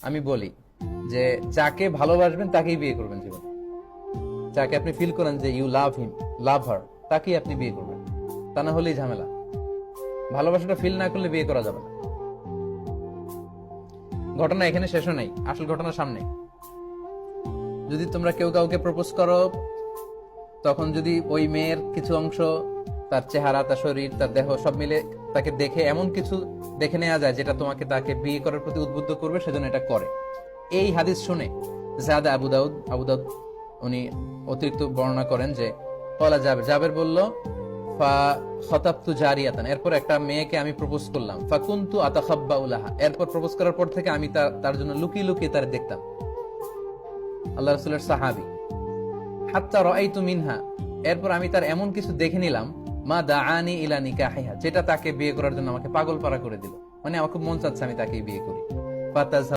আমি বলি যে যাকে ভালোবাসবেন তাকেই বিয়ে করবেন জীবন। যাকে আপনি ফিল করেন যে ইউ লাভ হিম, লাভ হার, তাকেই আপনি বিয়ে করবেন। তা না হলেই ঝামেলা। ভালোবাসাটা ফিল না করলে বিয়ে করা যাবে না। ঘটনা এখানে শেষও নেই, আসল ঘটনা সামনে। যদি তোমরা কেউ কাউকে প্রপোজ করো, তখন যদি ওই মেয়ের কিছু অংশ, তার চেহারা, তার শরীর, তার দেহ সব মিলে তাকে দেখে এমন কিছু দেখে নেওয়া যায় যেটা তোমাকে তাকে বিয়ে করার প্রতি উদ্বুদ্ধ করবে, সেজন্য এটা করে। এই হাদিস শুনে জাদা আবু দাউদ উনি অতিরিক্ত বর্ণনা করেন যে কলা জাবের বলল ফা খতাবতু জারিয়াতান, এরপর একটা মেয়েকে আমি প্রপোজ করলাম, ফাকুনতু আতাখাব্বাউ লাহা, এরপর প্রপোজ করার পর থেকে আমি তার জন্য লুকিয়ে লুকিয়ে তার দেখতাম। আল্লাহ রাসূলের সাহাবী। হাত্তা রাআইতু মিনহা, এরপর আমি তার এমন কিছু দেখে নিলাম, মা দাআনি ইলা নিকাহিহা, যেটা তাকে বিয়ে করার জন্য আমাকে পাগল পারা করে দিল। মানে আমার খুব মন চাচ্ছে আমি তাকে বিয়ে করি।